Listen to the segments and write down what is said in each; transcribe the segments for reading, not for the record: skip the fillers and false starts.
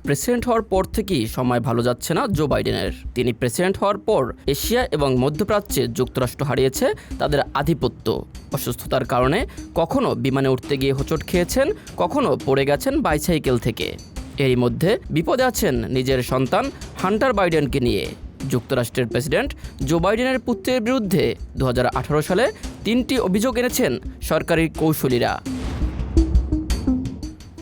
President হওয়ার পর থেকেই সময় ভালো যাচ্ছে না জো বাইডেনের। তিনি প্রেসিডেন্ট হওয়ার পর এশিয়া এবং মধ্যপ্রাচ্যে যুক্তরাষ্ট্র হারিয়েছে তাদের আধিপত্য। অসুস্থতার কারণে কখনো বিমানে উঠতে গিয়ে হোঁচট খেয়েছেন, কখনো পড়ে গেছেন বাইসাইকেল থেকে। এরই মধ্যে বিপদে আছেন নিজের সন্তান হান্টার বাইডেনকে নিয়ে। যুক্তরাষ্ট্রের প্রেসিডেন্ট জো বাইডেনের পুত্রের বিরুদ্ধে 2018 সালে 3টি অভিযোগ এনেছেন সরকারি কৌঁসুলিরা।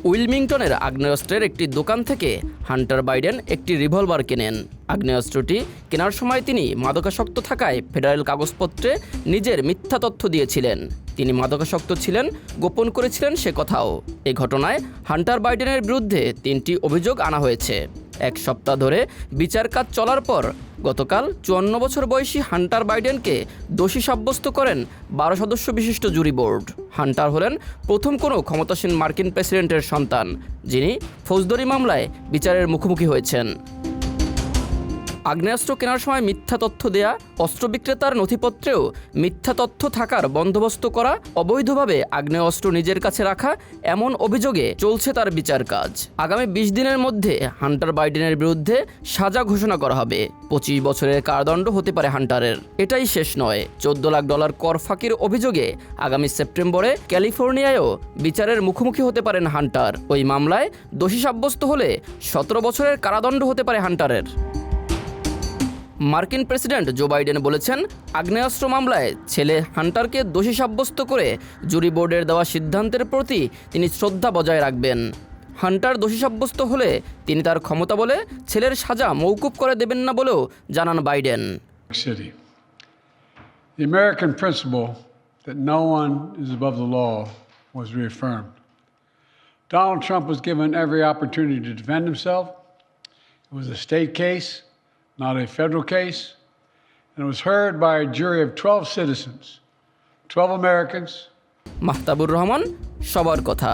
উইলমিংটনের আগ্নেয়াস্ত্রের একটি দোকান থেকে হান্টার বাইডেন একটি রিভলভার কেনেন। আগ্নেয়াস্ত্রটি কেনার সময় তিনি মাদকাসক্ত থাকায় ফেডারেল কাগজপত্রে নিজের মিথ্যা তথ্য দিয়েছিলেন। তিনি মাদকাসক্ত ছিলেন, গোপন করেছিলেন সে কথাও। এই ঘটনায় হান্টার বাইডেনের বিরুদ্ধে 3টি অভিযোগ আনা হয়েছে। এক সপ্তাহ ধরে বিচার কাজ চলার পর গতকাল 54 বছর বয়সী হান্টার বাইডেনকে দোষী সাব্যস্ত করেন 12 সদস্য বিশিষ্ট জুরি বোর্ড। হান্টার হলেন প্রথম কোনো ক্ষমতাসীন মার্কিন প্রেসিডেন্টের সন্তান যিনি ফৌজদারি মামলায় বিচারের মুখোমুখি হয়েছেন। আগ্নেয়াস্ত্র কেনার সময় মিথ্যা তথ্য দেয়া, অস্ত্র বিক্রেতার নথিপত্রেও মিথ্যা তথ্য থাকার বন্দোবস্ত করা, অবৈধভাবে আগ্নেয়াস্ত্র নিজের কাছে রাখা, এমন অভিযোগে চলছে তার বিচার কাজ। আগামী 20 দিনের মধ্যে হান্টার বাইডেনের বিরুদ্ধে সাজা ঘোষণা করা হবে। 25 বছরের কারাদণ্ড হতে পারে হান্টারের। এটাই শেষ নয়, $14 লাখ কর ফাঁকির অভিযোগে আগামী সেপ্টেম্বরে ক্যালিফোর্নিয়ায়ও বিচারের মুখোমুখি হতে পারেন হান্টার। ওই মামলায় দোষী সাব্যস্ত হলে 17 বছরের কারাদণ্ড হতে পারে হান্টারের। মার্কিন প্রেসিডেন্ট জো বাইডেন বলেছেন, আগ্নেয়াস্ত্র মামলায় ছেলে হান্টারকে দোষী সাব্যস্ত করে জুরি বোর্ডের দেওয়া সিদ্ধান্তের প্রতি তিনি শ্রদ্ধা বজায় রাখবেন। হান্টার দোষী সাব্যস্ত হলে তিনি তার ক্ষমতা বলে ছেলের সাজা মওকুফ করে দেবেন না বলেও জানান Biden. The American principle that no one is above the law was reaffirmed. Donald Trump was given every opportunity to defend himself. It was a state case, not a federal case, and it was heard by a jury of 12 citizens, 12 Americans. Mahtabur Rahman, সবার কথা।